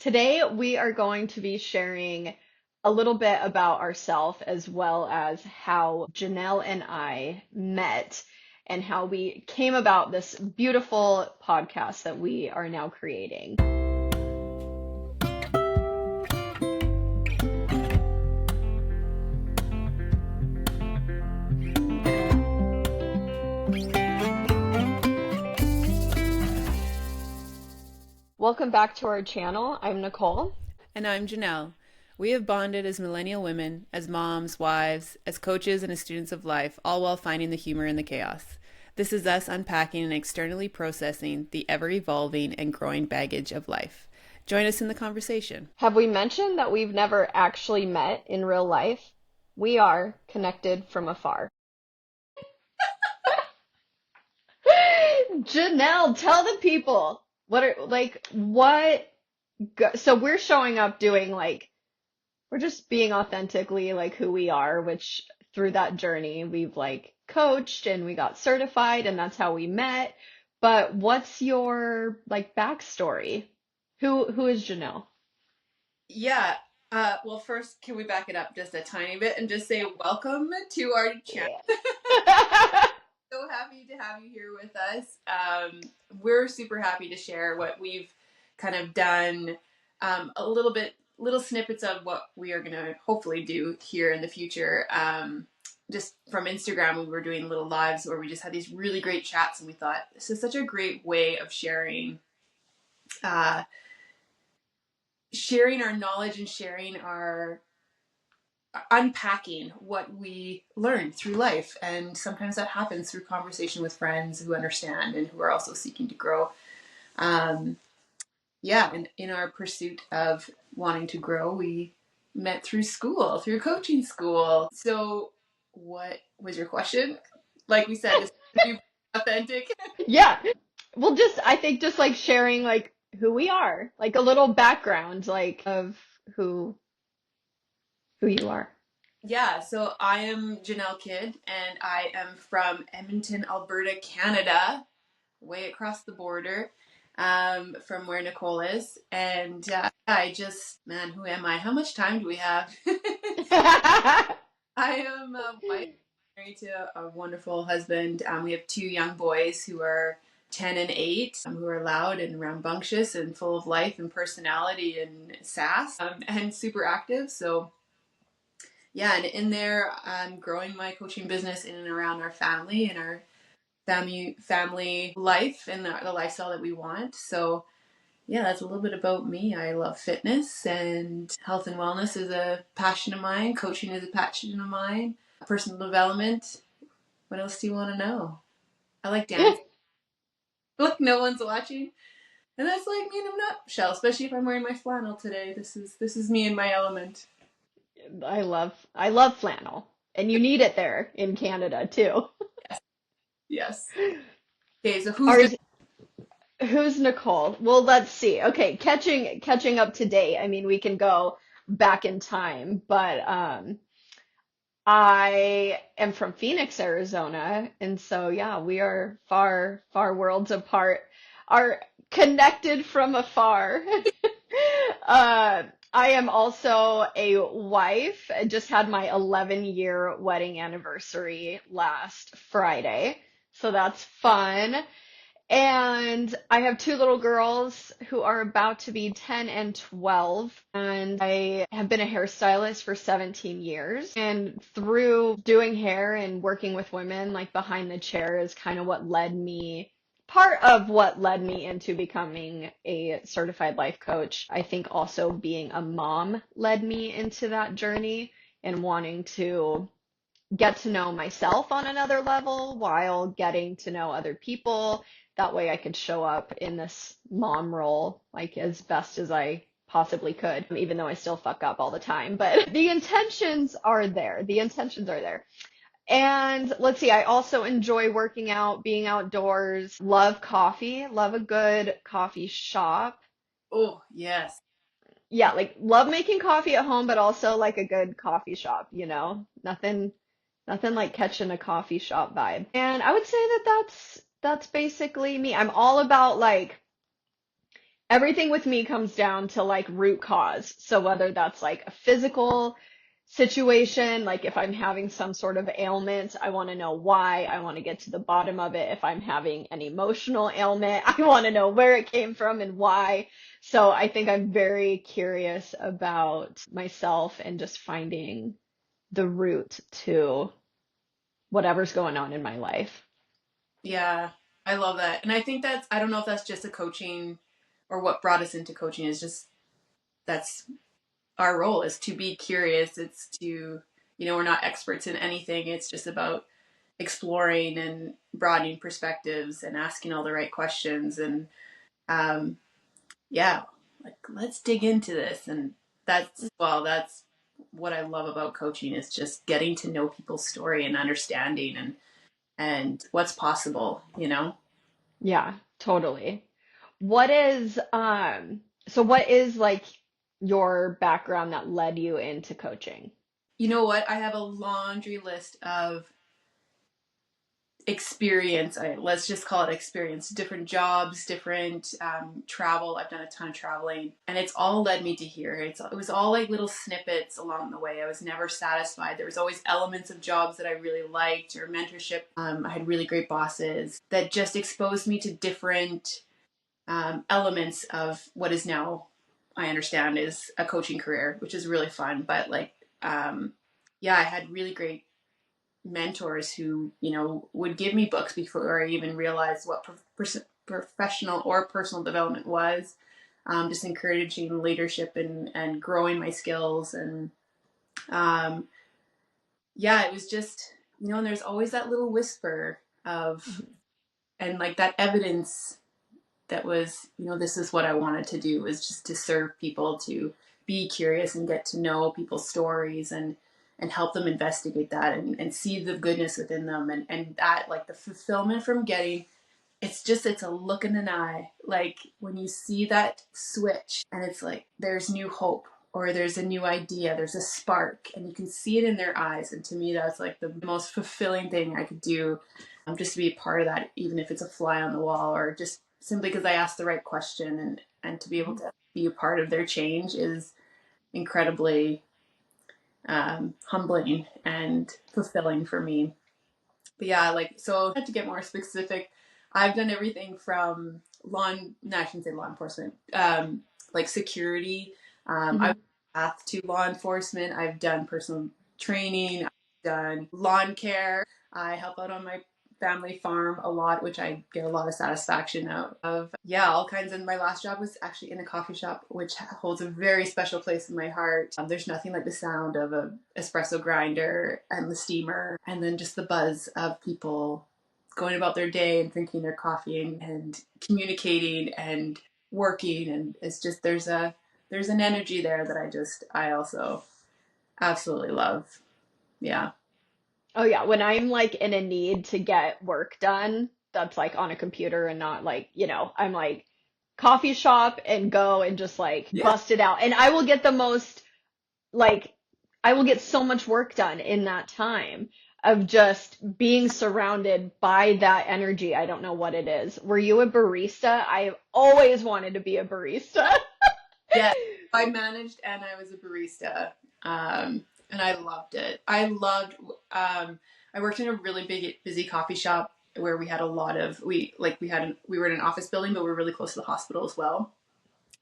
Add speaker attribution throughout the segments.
Speaker 1: Today, we are going to be sharing a little bit about ourselves as well as how Janelle and I met and how we came about this beautiful podcast that we are now creating. Welcome back to our channel. I'm Nicole.
Speaker 2: And I'm Janel. We have bonded as millennial women, as moms, wives, as coaches, and as students of life, all while finding the humor in the chaos. This is us unpacking and externally processing the ever-evolving and growing baggage of life. Join us in the conversation.
Speaker 1: Have we mentioned that we've never actually met in real life? We are connected from afar. Janelle, tell the people so we're showing up doing we're just being authentically who we are, which through that journey we've coached and we got certified and that's how we met. But what's your backstory? Who is Janelle?
Speaker 2: Yeah. Well, first, can we back it up just a tiny bit and just say welcome to our channel?
Speaker 1: Yeah.
Speaker 2: So happy to have you here with us. We're super happy to share what we've kind of done, little snippets of what we are going to hopefully do here in the future. Just from Instagram, we were doing little lives where we just had these really great chats, and we thought this is such a great way of sharing our knowledge and sharing our unpacking what we learn through life. And sometimes that happens through conversation with friends who understand and who are also seeking to grow. And in our pursuit of wanting to grow, we met through coaching school. So what was your question? Like we said, this is to be authentic.
Speaker 1: Yeah. Well, I think just sharing who we are, a little background of who you are.
Speaker 2: Yeah, so I am Janelle Kidd, and I am from Edmonton, Alberta, Canada, way across the border from where Nicole is. And who am I? How much time do we have? I am a wife, married to a wonderful husband. We have two young boys who are 10 and 8, who are loud and rambunctious and full of life and personality and sass, and super active. So yeah, and in there, I'm growing my coaching business in and around our family and our family life and the lifestyle that we want. So yeah, that's a little bit about me. I love fitness, and health and wellness is a passion of mine. Coaching is a passion of mine. Personal development. What else do you want to know? I like dancing. Like no one's watching. And that's like me in a nutshell, especially if I'm wearing my flannel today. This is me in my element.
Speaker 1: I love flannel, and you need it there in Canada too.
Speaker 2: Yes. Okay, so
Speaker 1: Who's Nicole? Well, let's see. Okay, catching up to date. I mean, we can go back in time, but I am from Phoenix, Arizona, and so yeah, we are far, far worlds apart, are connected from afar. I am also a wife. I just had my 11-year wedding anniversary last Friday, so that's fun. And I have two little girls who are about to be 10 and 12. And I have been a hairstylist for 17 years. And through doing hair and working with women, behind the chair is kind of part of what led me into becoming a certified life coach. I think also being a mom led me into that journey and wanting to get to know myself on another level while getting to know other people. That way I could show up in this mom role as best as I possibly could, even though I still fuck up all the time. But the intentions are there. The intentions are there. And let's see, I also enjoy working out, being outdoors, love coffee, love a good coffee shop.
Speaker 2: Oh, yes.
Speaker 1: Yeah, love making coffee at home, but also a good coffee shop, Nothing like catching a coffee shop vibe. And I would say that that's basically me. I'm all about everything with me comes down to like root cause. So whether that's like a physical situation, like if I'm having some sort of ailment, I want to know why. I want to get to the bottom of it. If I'm having an emotional ailment, I want to know where it came from and why. So I think I'm very curious about myself and just finding the root to whatever's going on in my life.
Speaker 2: Yeah, I love that. And I think that's, I don't know if that's just a coaching or what brought us into coaching is just that's our role is to be curious. It's to, we're not experts in anything. It's just about exploring and broadening perspectives and asking all the right questions. And um, yeah, like let's dig into this. And that's what I love about coaching is just getting to know people's story and understanding and what's possible, you know?
Speaker 1: Yeah, totally. What is so what is like your background that led you into coaching?
Speaker 2: You know what? I have a laundry list of experience. Let's just call it experience. Different jobs, different travel. I've done a ton of traveling, and it's all led me to here. It was all like little snippets along the way. I was never satisfied. There was always elements of jobs that I really liked or mentorship. I had really great bosses that just exposed me to different elements of what is now I understand is a coaching career, which is really fun. But like, yeah, I had really great mentors who would give me books before I even realized what professional or personal development was. Just encouraging leadership and growing my skills and um, yeah, it was just and there's always that little whisper of
Speaker 1: Mhm.
Speaker 2: and like that evidence that was this is what I wanted to do was just to serve people, to be curious and get to know people's stories and help them investigate that and see the goodness within them and that like the fulfillment from getting it's a look in an eye. Like when you see that switch and it's like there's new hope or there's a new idea, there's a spark, and you can see it in their eyes. And to me, that's like the most fulfilling thing I could do, just to be a part of that, even if it's a fly on the wall or just simply because I asked the right question and to be able to be a part of their change is incredibly humbling and fulfilling for me. But yeah, like so to get more specific, I've done everything from no, I shouldn't say law enforcement, like security. I've
Speaker 1: Mhm.
Speaker 2: path to law enforcement. I've done personal training. I've done lawn care. I help out on my family farm a lot, which I get a lot of satisfaction out of. Yeah, all kinds. And my last job was actually in a coffee shop, which holds a very special place in my heart. There's nothing like the sound of a espresso grinder and the steamer, and then just the buzz of people going about their day and drinking their coffee and communicating and working. And it's just there's an energy there that I also absolutely love. Yeah.
Speaker 1: Oh yeah, when I'm like in a need to get work done, that's like on a computer and not like, I'm like coffee shop and go and just like
Speaker 2: Yeah.
Speaker 1: bust it out. And I will get the most like I will get so much work done in that time of just being surrounded by that energy. I don't know what it is. Were you a barista? I always wanted to be a barista.
Speaker 2: Yeah, I managed and I was a barista, and I loved it. I worked in a really big, busy coffee shop where we had a lot of we were in an office building, but we were really close to the hospital as well.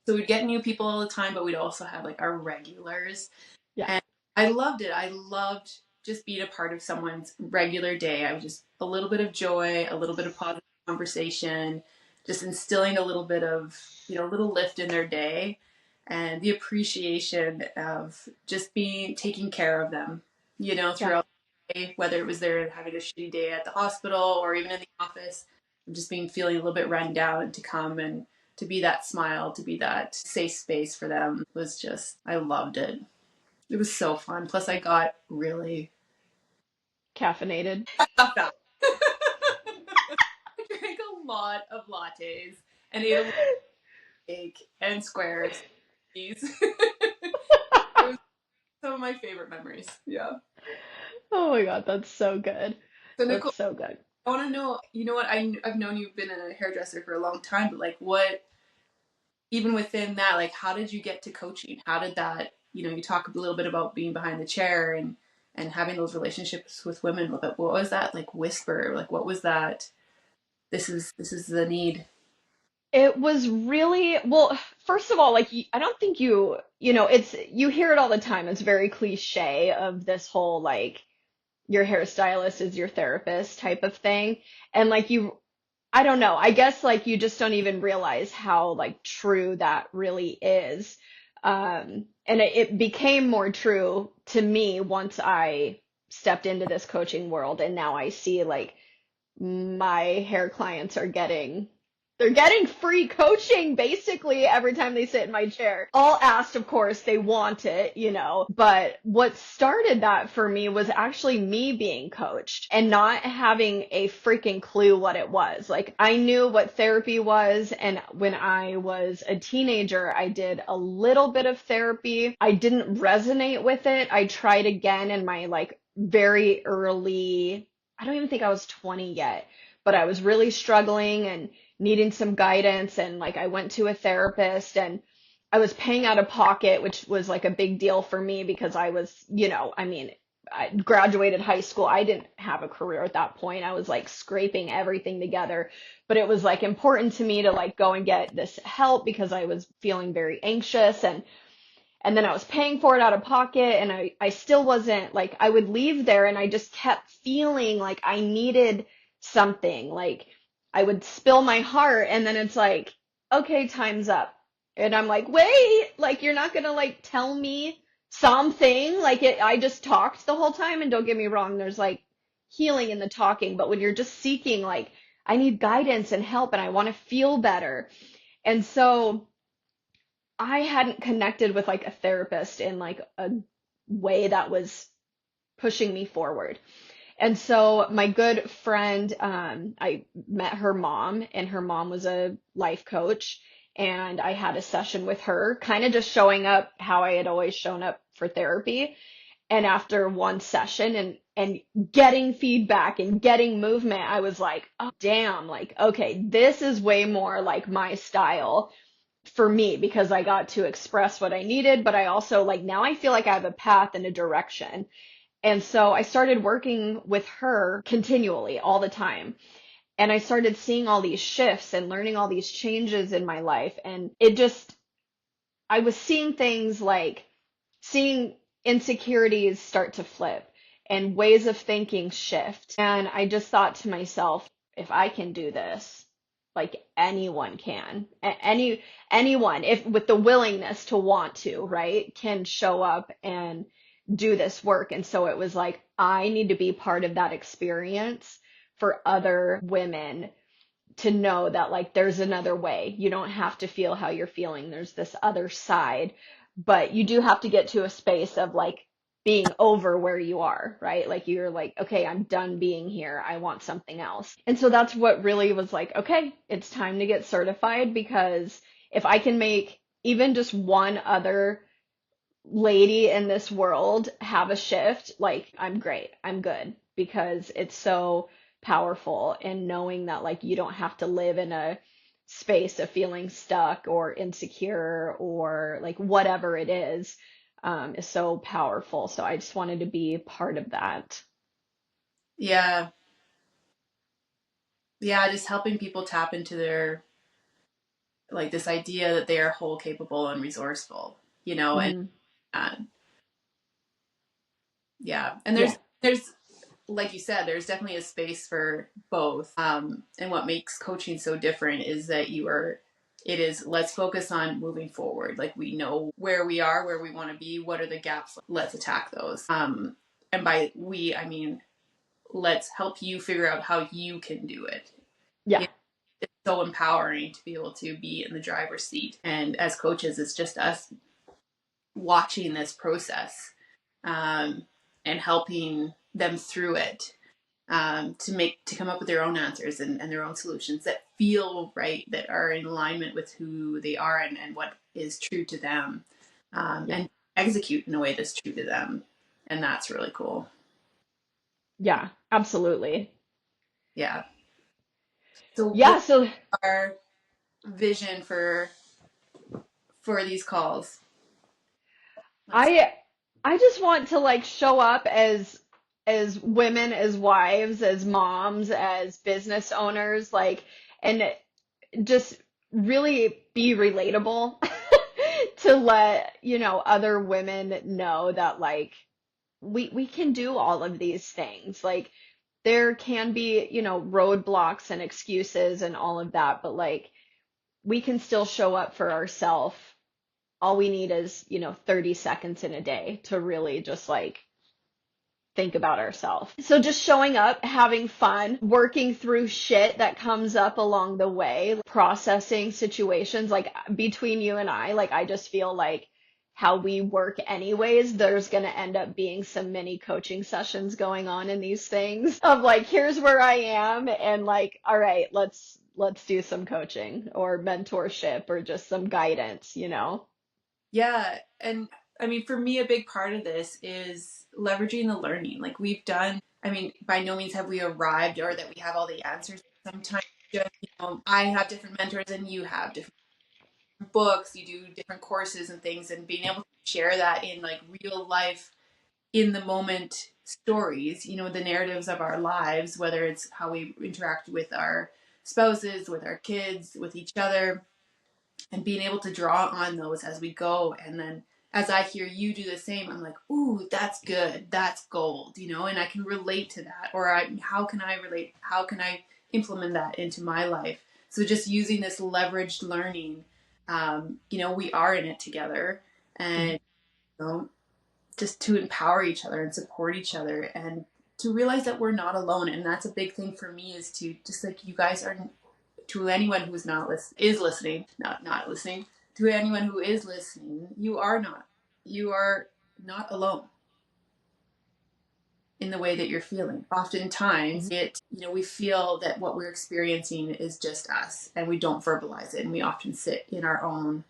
Speaker 2: So we'd get new people all the time, but we'd also have like our regulars,
Speaker 1: Yeah,
Speaker 2: and I loved it. I loved just being a part of someone's regular day. I was just a little bit of joy, a little bit of positive conversation, just instilling a little bit of, a little lift in their day and the appreciation of just being taking care of them,
Speaker 1: yeah.
Speaker 2: throughout the day, whether it was they're having a shitty day at the hospital or even in the office, just being feeling a little bit run down and to come and to be that smile, to be that safe space for them was just, I loved it. It was so fun. Plus, I got really
Speaker 1: Caffeinated.
Speaker 2: not that. I drank a lot of lattes and ate a lot of cake and squares. It was some of my favorite memories. Yeah.
Speaker 1: Oh my God, that's so good.
Speaker 2: So
Speaker 1: That's
Speaker 2: Nicole,
Speaker 1: so good.
Speaker 2: I want to know. You know what? I've known you've been a hairdresser for a long time, but like, what? even within that, like, how did you get to coaching? How did that, you talk a little bit about being behind the chair and having those relationships with women. But what was that like whisper? Like, what was that? This is the need.
Speaker 1: It was really, well, first of all, like I don't think it's you hear it all the time. It's very cliche of this whole like your hairstylist is your therapist type of thing. And like I don't know. I guess like you just don't even realize how like true that really is. And it became more true to me once I stepped into this coaching world, and now I see like my hair clients are getting they're getting free coaching basically every time they sit in my chair. All asked, of course, they want it. But what started that for me was actually me being coached and not having a freaking clue what it was. Like I knew what therapy was, and when I was a teenager, I did a little bit of therapy. I didn't resonate with it. I tried again in my like very early, I don't even think I was 20 yet, but I was really struggling and needing some guidance. And like I went to a therapist, and I was paying out of pocket, which was like a big deal for me because I was, I mean, I graduated high school. I didn't have a career at that point. I was like scraping everything together, but it was like important to me to like go and get this help because I was feeling very anxious. And then I was paying for it out of pocket, and I still wasn't like, I would leave there and I just kept feeling like I needed something. Like I would spill my heart, and then it's like, okay, time's up. And I'm like, wait, like you're not gonna like tell me something. Like I just talked the whole time, and don't get me wrong, there's like healing in the talking, but when you're just seeking like, I need guidance and help and I want to feel better. And so I hadn't connected with like a therapist in like a way that was pushing me forward. And so my good friend, I met her mom, and her mom was a life coach. And I had a session with her, kind of just showing up how I had always shown up for therapy. And after one session and getting feedback and getting movement, I was like, oh, damn, like, okay, this is way more like my style for me because I got to express what I needed, but I also like now I feel like I have a path and a direction. And so I started working with her continually all the time. And I started seeing all these shifts and learning all these changes in my life. And I was seeing things like seeing insecurities start to flip and ways of thinking shift. And I just thought to myself, if I can do this, like anyone can. Anyone, if with the willingness to want to, right, can show up and do this work. And so it was like, I need to be part of that experience for other women to know that like there's another way. You don't have to feel how you're feeling. There's this other side, but you do have to get to a space of like being over where you are, right? Like you're like, okay, I'm done being here. I want something else. And so that's what really was like, okay, it's time to get certified because if I can make even just one other lady in this world have a shift, like I'm great. I'm good because it's so powerful and knowing that like you don't have to live in a space of feeling stuck or insecure or like whatever it is so powerful. So I just wanted to be part of that.
Speaker 2: Yeah, yeah, just helping people tap into their like this idea that they are whole, capable, and resourceful. And
Speaker 1: Hmm.
Speaker 2: uh, yeah, and
Speaker 1: Yeah.
Speaker 2: there's like you said, there's definitely a space for both. And what makes coaching so different is that it is, let's focus on moving forward. Like we know where we are, where we want to be, what are the gaps, let's attack those. And by we, I mean, let's help you figure out how you can do it.
Speaker 1: Yeah.
Speaker 2: You know, it's so empowering to be able to be in the driver's seat. And as coaches, it's just us watching this process um, and helping them through it to come up with their own answers and their own solutions that feel right, that are in alignment with who they are and what is true to them,
Speaker 1: Yeah.
Speaker 2: and execute in a way that's true to them. And that's really cool.
Speaker 1: Yeah. Absolutely.
Speaker 2: Yeah. So,
Speaker 1: Yeah.
Speaker 2: what
Speaker 1: So
Speaker 2: our vision for for these calls? Let's.
Speaker 1: I I just want to like show up as women, as wives, as moms, as business owners, like, and just really be relatable to let, other women know that like we can do all of these things. Like there can be, roadblocks and excuses and all of that, but like we can still show up for ourselves. All we need is, 30 seconds in a day to really just like think about ourselves. So just showing up, having fun, working through shit that comes up along the way, processing situations like between you and I, like I just feel like how we work anyways, there's going to end up being some mini coaching sessions going on in these things of like, here's where I am and like, all right, let's do some coaching or mentorship or just some guidance.
Speaker 2: Yeah, and I mean, for me, a big part of this is leveraging the learning. Like we've done, I mean, by no means have we arrived or that we have all the answers. Sometimes just, I have different mentors and you have different books, you do different courses and things, and being able to share that in like real life, in the moment stories, the narratives of our lives, whether it's how we interact with our spouses, with our kids, with each other, and being able to draw on those as we go. And then as I hear you do the same, I'm like, ooh, that's good. That's gold, and I can relate to that. Or how can I relate? How can I implement that into my life? So just using this leveraged learning, we are in it together. And, you know, just to empower each other and support each other and to realize that we're not alone. And that's a big thing for me, is to just like, you guys are, to anyone who's is listening, not listening, to anyone who is listening, you are not alone in the way that you're feeling. Oftentimes we feel that what we're experiencing is just us and we don't verbalize it, and we often sit in our own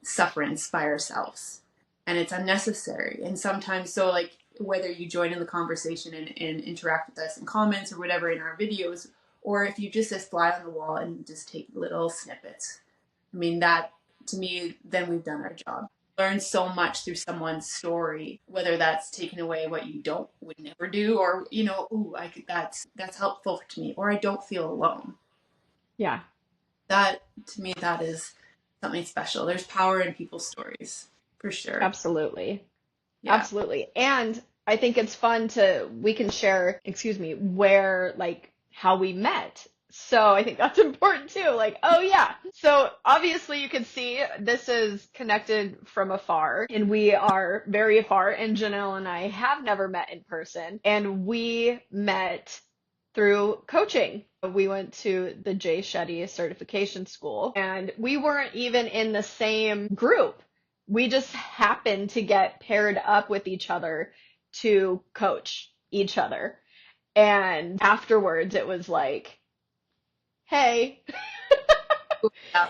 Speaker 2: sufferance by ourselves, and it's unnecessary. And sometimes, so like, whether you join in the conversation and interact with us in comments or whatever in our videos, or if you just fly on the wall and just take little snippets, I mean, that to me, then we've done our job. Learn so much through someone's story, whether that's taking away what you don't would never do, or ooh, I could, that's helpful to me, or I don't feel alone.
Speaker 1: Yeah.
Speaker 2: That, to me, that is something special. There's power in people's stories, for sure.
Speaker 1: Absolutely.
Speaker 2: Yeah.
Speaker 1: Absolutely. And I think it's fun we can share, excuse me, where, like, how we met. So I think that's important too. Like, oh yeah. So obviously you can see this is connected from afar and we are very afar, and Janelle and I have never met in person, and we met through coaching. We went to the Jay Shetty certification school and we weren't even in the same group. We just happened to get paired up with each other to coach each other. And afterwards, it was like, hey,
Speaker 2: Yeah.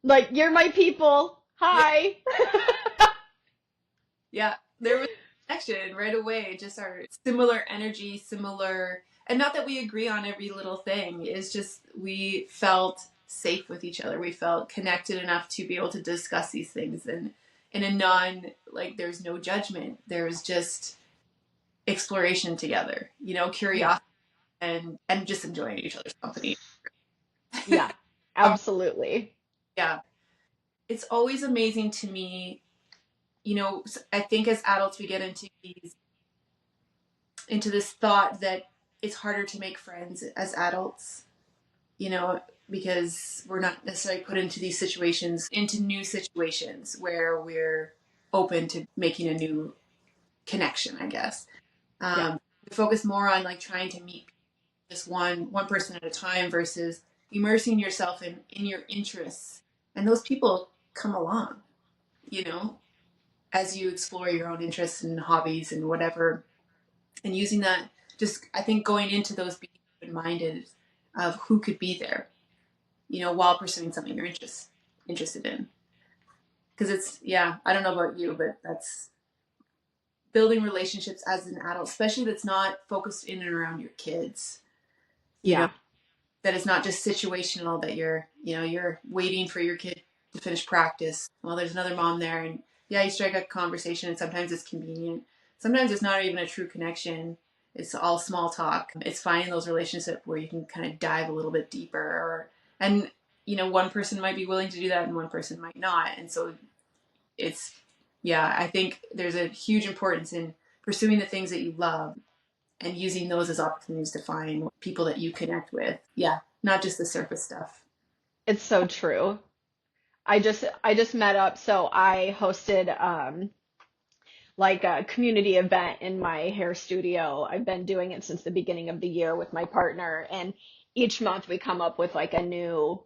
Speaker 1: like, you're my people.
Speaker 2: Yeah.
Speaker 1: Hi.
Speaker 2: Yeah. There was a connection right away. Just our similar energy, similar, and not that we agree on every little thing. It's just we felt safe with each other. We felt connected enough to be able to discuss these things, and in a non, like, there's no judgment. There's just exploration together,
Speaker 1: Yeah.
Speaker 2: curiosity, and just enjoying each other's company.
Speaker 1: Yeah.
Speaker 2: Um,
Speaker 1: Absolutely.
Speaker 2: yeah. It's always amazing to me, I think as adults we get into this thought that it's harder to make friends as adults, you know, because we're not necessarily put into these situations, into new situations where we're open to making a new connection, I guess.
Speaker 1: Yeah.
Speaker 2: We focus more on like trying to meet just one person at a time versus immersing yourself in your interests, and those people come along, you know, as you explore your own interests and hobbies and whatever, and using that, just I think going into those, being open-minded of who could be there, while pursuing something you're interested in, because it's, yeah, I don't know about you, but that's building relationships as an adult, especially that's not focused in and around your kids, you know
Speaker 1: Yeah.
Speaker 2: that it's not just situational, that you're waiting for your kid to finish practice. Well, there's another mom there, and yeah, you strike a conversation, and sometimes it's convenient. Sometimes it's not even a true connection. It's all small talk. It's finding those relationships where you can kind of dive a little bit deeper, and one person might be willing to do that, and one person might not, and so it's yeah. I think there's a huge importance in pursuing the things that you love and using those as opportunities to find people that you connect with. Yeah, not just the surface stuff.
Speaker 1: It's so true. I just met up, so I hosted like a community event in my hair studio. I've been doing it since the beginning of the year with my partner, and each month we come up with like a new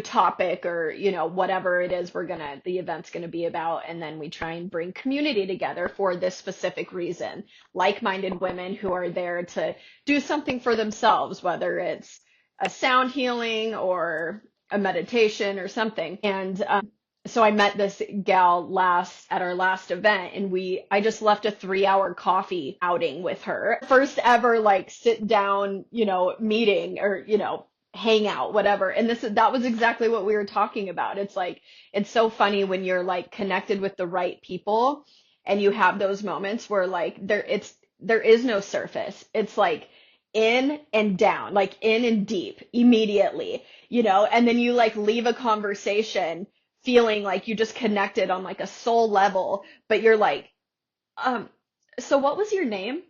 Speaker 1: topic, or whatever it is the event's gonna be about, and then we try and bring community together for this specific reason. Like-minded women who are there to do something for themselves, whether it's a sound healing or a meditation or something. And so I met this gal last at our last event, and I just left a 3-hour coffee outing with her. First ever like sit down, meeting, or hang out, whatever. And that was exactly what we were talking about. It's like it's so funny when you're like connected with the right people, and you have those moments where like there is no surface. It's like in and down, like in and deep immediately, and then you like leave a conversation feeling like you just connected on like a soul level, but you're like, um, so what was your name?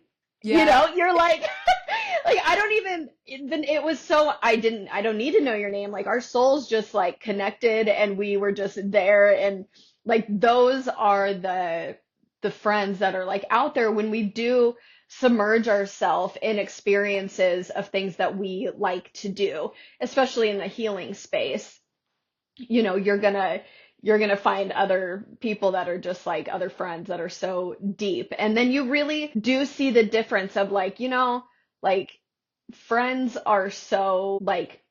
Speaker 2: Yeah.
Speaker 1: You're like, like I don't even, it was so, I don't need to know your name. Like our souls just like connected, and we were just there. And like those are the friends that are like out there when we do submerge ourselves in experiences of things that we like to do, especially in the healing space. You're gonna find other people that are just like other friends that are so deep. And then you really do see the difference of like, like friends are so like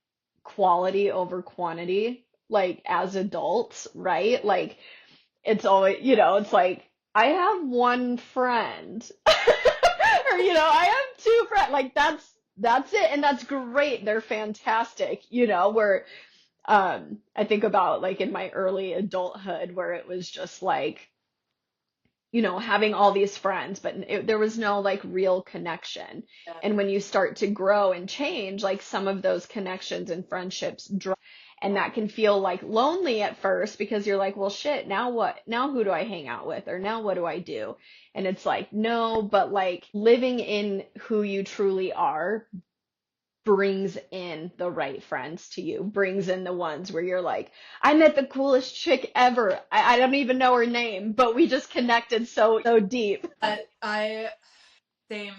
Speaker 1: quality over quantity, like as adults, right? Like it's always, it's like I have one friend or I have two friends. Like that's it, and that's great. They're fantastic, where I think about like in my early adulthood where it was just like, having all these friends, but there was no like real connection. And when you start to grow and change, like some of those connections and friendships drop, and that can feel like lonely at first because you're like, well, shit, now what? Now who do I hang out with? Or now what do I do? And it's like, no, but like living in who you truly are brings in the right friends to you, brings in the ones where you're like, I met the coolest chick ever. I don't even know her name, but we just connected so deep.
Speaker 2: I same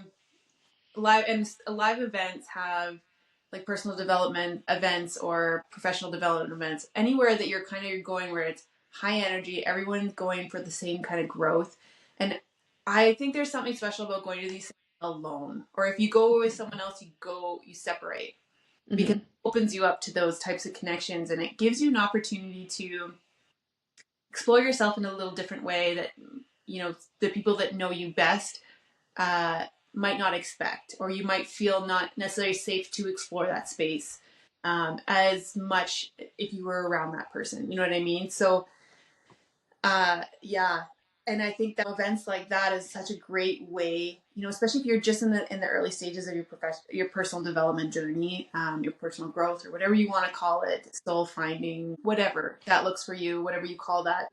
Speaker 2: live events have like personal development events or professional development events. Anywhere that you're kind of going where it's high energy, everyone's going for the same kind of growth. And I think there's something special about going to these things alone. Or if you go with someone else, you separate because
Speaker 1: Hmm.
Speaker 2: it opens you up to those types of connections, and it gives you an opportunity to explore yourself in a little different way that the people that know you best uh, might not expect, or you might feel not necessarily safe to explore that space as much if you were around that person. You know what I mean? So, yeah. And I think that events like that is such a great way, especially if you're just in the early stages of your personal development journey, your personal growth, or whatever you want to call it, soul finding, whatever that looks for you, whatever you call that,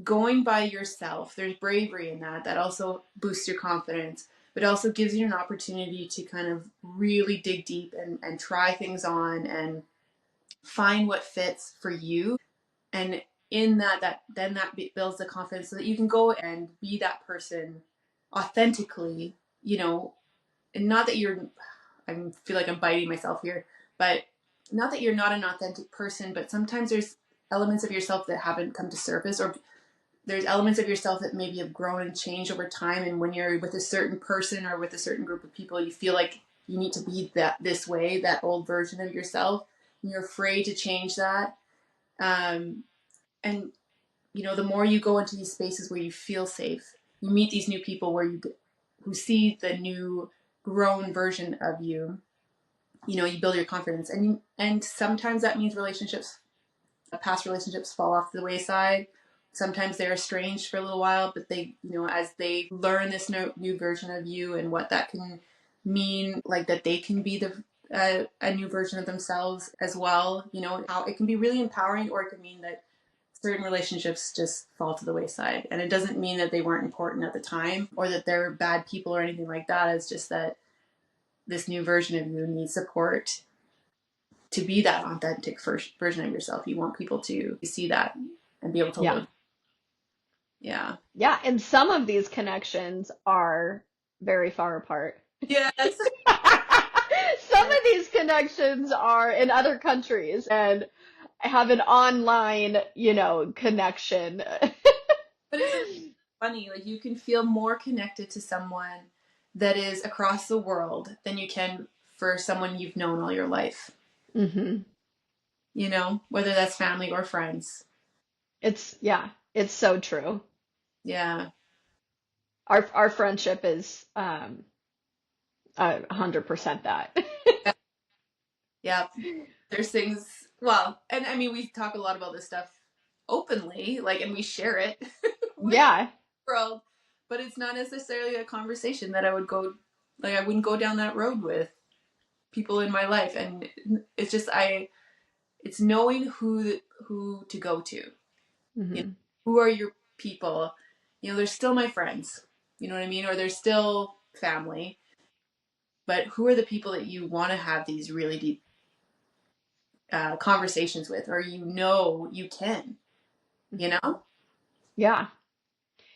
Speaker 2: going by yourself, there's bravery in that also boosts your confidence, but also gives you an opportunity to kind of really dig deep and try things on and find what fits for you. And in that builds the confidence so that you can go and be that person authentically, and not that I feel like I'm biting myself here, but not that you're not an authentic person, but sometimes there's elements of yourself that haven't come to surface, or there's elements of yourself that maybe have grown and changed over time. And when you're with a certain person or with a certain group of people, you feel like you need to be this way, that old version of yourself, and you're afraid to change that. And the more you go into these spaces where you feel safe, you meet these new people who see the new grown version of you. You build your confidence, and sometimes that means relationships Past relationships fall off the wayside. Sometimes they're estranged for a little while, but they, as they learn this new version of you and what that can mean, like that they can be a new version of themselves as well. How it can be really empowering, or it can mean that certain relationships just fall to the wayside. And it doesn't mean that they weren't important at the time or that they're bad people or anything like that. It's just that this new version of you needs support to be that authentic first version of yourself. You want people to see that and be able to
Speaker 1: Yeah.
Speaker 2: live. Yeah.
Speaker 1: Yeah. And some of these connections are very far apart.
Speaker 2: Yes.
Speaker 1: Some of these connections are in other countries and have an online, connection.
Speaker 2: But isn't it funny? Like you can feel more connected to someone that is across the world than you can for someone you've known all your life,
Speaker 1: Hmm.
Speaker 2: whether that's family or friends.
Speaker 1: Yeah, it's so true.
Speaker 2: Yeah.
Speaker 1: Our friendship is 100% that.
Speaker 2: Yeah. There's things, well, and I mean, we talk a lot about this stuff openly, like, and we share it with
Speaker 1: Yeah.
Speaker 2: the world, but it's not necessarily a conversation that I wouldn't go down that road with people in my life. And it's just, it's knowing who to go to. You know,
Speaker 1: Hmm.
Speaker 2: who are your people? They're still my friends. You know what I mean? Or they're still family. But who are the people that you want to have these really deep conversations with, or you can, you know?
Speaker 1: Yeah.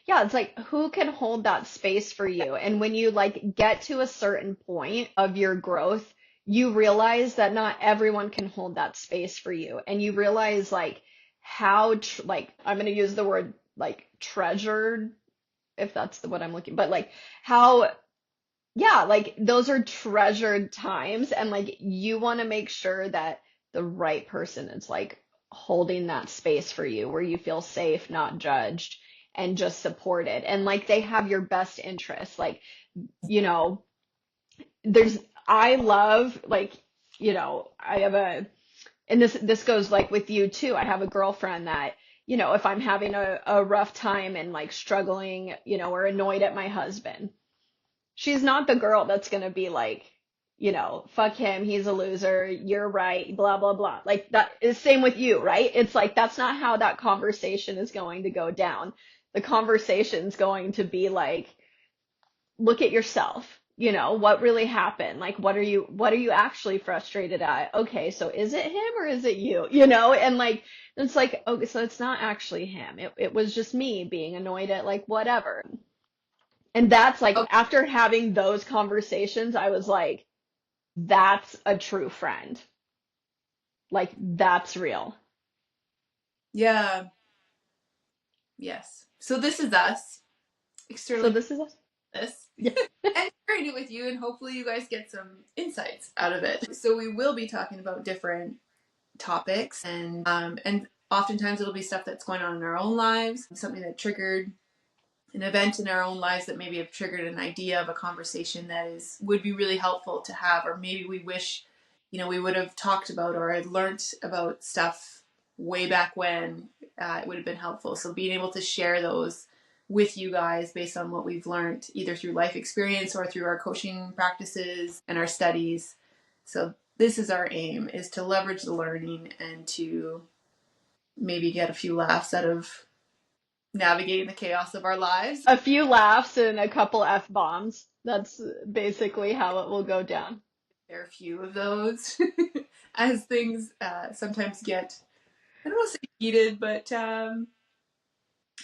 Speaker 1: Yeah, it's like who can hold that space for you? And when you like get to a certain point of your growth, you realize that not everyone can hold that space for you. And you realize like how tr like I'm going to use the word like treasured if that's what I'm looking, but like how yeah, like those are treasured times and like you want to make sure that the right person is like holding that space for you where you feel safe, not judged, and just supported. And like they have your best interests. Like, you know, there's I love like, I have and this goes like with you too. I have a girlfriend that, if I'm having a rough time and like struggling, or annoyed at my husband, she's not the girl that's gonna be like, fuck him, he's a loser, you're right, blah blah blah. Like that is same with you, right? It's like that's not how that conversation is going to go down. The conversation's going to be like, look at yourself. What really happened? Like what are you actually frustrated at? Okay, so is it him or is it you? And like it's like, okay, so it's not actually him. It was just me being annoyed at like whatever. And that's like,
Speaker 2: Oh,
Speaker 1: after having those conversations, I was like, that's a true friend. Like, that's real.
Speaker 2: yeah. Yes. So this is us
Speaker 1: So
Speaker 2: externally
Speaker 1: this is us.
Speaker 2: this
Speaker 1: Yeah.
Speaker 2: and sharing it with you, and hopefully you guys get some insights out of it. So we will be talking about different topics, and oftentimes it'll be stuff that's going on in our own lives, something that triggered an event in our own lives that maybe have triggered an idea of a conversation that would be really helpful to have, or maybe we wish we would have talked about or had learned about stuff way back when. It would have been helpful, so being able to share those with you guys based on what we've learned either through life experience or through our coaching practices and our studies. So this is our aim, is to leverage the learning and to maybe get a few laughs out of navigating the chaos of our lives.
Speaker 1: A few laughs and a couple F bombs. That's basically how it will go down.
Speaker 2: There are a few of those as things sometimes get, I don't want to say heated, but a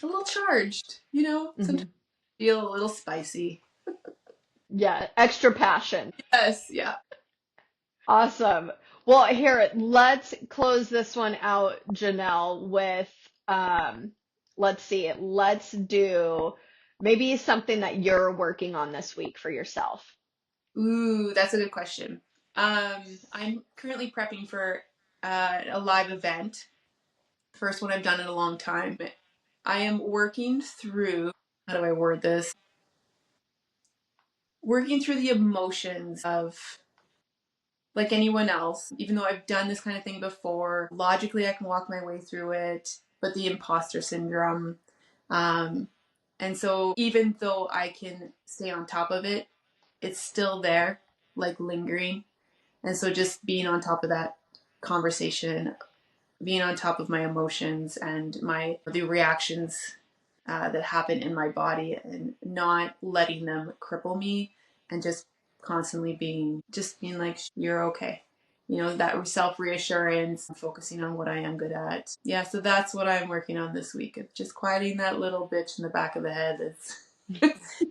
Speaker 2: little charged,
Speaker 1: Hmm.
Speaker 2: sometimes feel a little spicy.
Speaker 1: Yeah, extra passion.
Speaker 2: Yes, yeah.
Speaker 1: Awesome. Well, here, let's close this one out, Janelle, with let's see, let's do maybe something that you're working on this week for yourself.
Speaker 2: Ooh, that's a good question. I'm currently prepping for a live event, first one I've done in a long time. I am working through, how do I word this? Working through the emotions of like anyone else, even though I've done this kind of thing before. Logically, I can walk my way through it, but the imposter syndrome. Um, and so, even though I can stay on top of it, it's still there, like lingering. And so, just being on top of that conversation, being on top of my emotions and the reactions that happen in my body, and not letting them cripple me, and just constantly being like, you're okay. That self reassurance, focusing on what I am good at. Yeah, so that's what I'm working on this week. It's just quieting that little bitch in the back of the head that's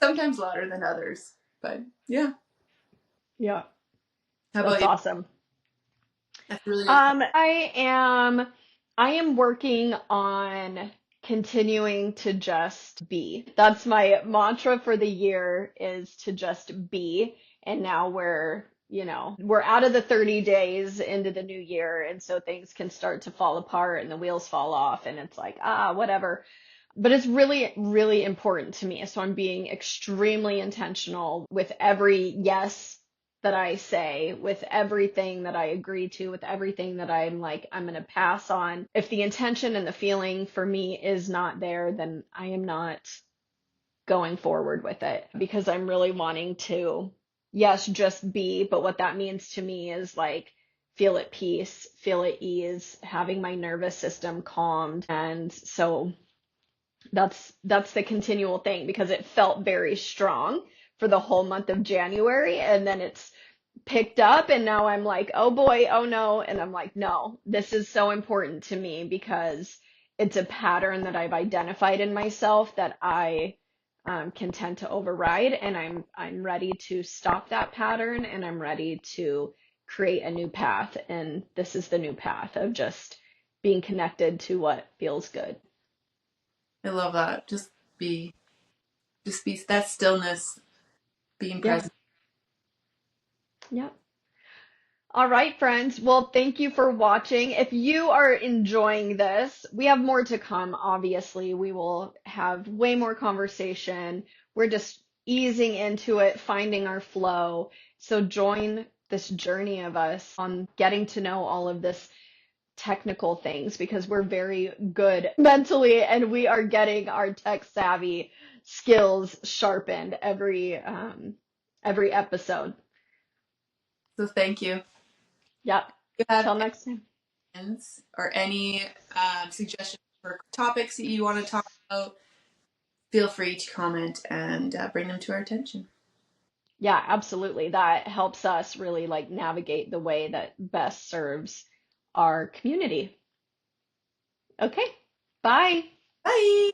Speaker 2: sometimes louder than others. But yeah.
Speaker 1: Yeah,
Speaker 2: How about
Speaker 1: that's
Speaker 2: you?
Speaker 1: awesome.
Speaker 2: That's really good.
Speaker 1: Um, I am I am working on continuing to just be. That's my mantra for the year, is to just be. And now we're out of the 30 days into the new year, and so things can start to fall apart and the wheels fall off and it's like, whatever. But it's really, really important to me. So I'm being extremely intentional with every yes that I say, with everything that I agree to, with everything that I'm like, I'm going to pass on. If the intention and the feeling for me is not there, then I am not going forward with it, because I'm really wanting to, yes, just be. But what that means to me is like, feel at peace, feel at ease, having my nervous system calmed. And so that's the continual thing, because it felt very strong for the whole month of January, and then it's picked up and now I'm like, oh boy, oh no. And I'm like, no, this is so important to me, because it's a pattern that I've identified in myself that I can tend to override, and I'm ready to stop that pattern, and I'm ready to create a new path. And this is the new path of just being connected to what feels good.
Speaker 2: I love that. Be, just be that stillness, being
Speaker 1: Yeah.
Speaker 2: present.
Speaker 1: Yeah. All right, friends. Well, thank you for watching. If you are enjoying this, we have more to come, obviously. We will have way more conversation. We're just easing into it, finding our flow. So join this journey of us on getting to know all of this technical things, because we're very good mentally and we are getting our tech savvy skills sharpened every episode.
Speaker 2: So thank you. If
Speaker 1: Yep.
Speaker 2: you have
Speaker 1: Till
Speaker 2: any
Speaker 1: next time.
Speaker 2: questions or any suggestions for topics that you want to talk about, feel free to comment and bring them to our attention.
Speaker 1: Yeah, absolutely. That helps us really like navigate the way that best serves our community. Okay, bye.
Speaker 2: Bye.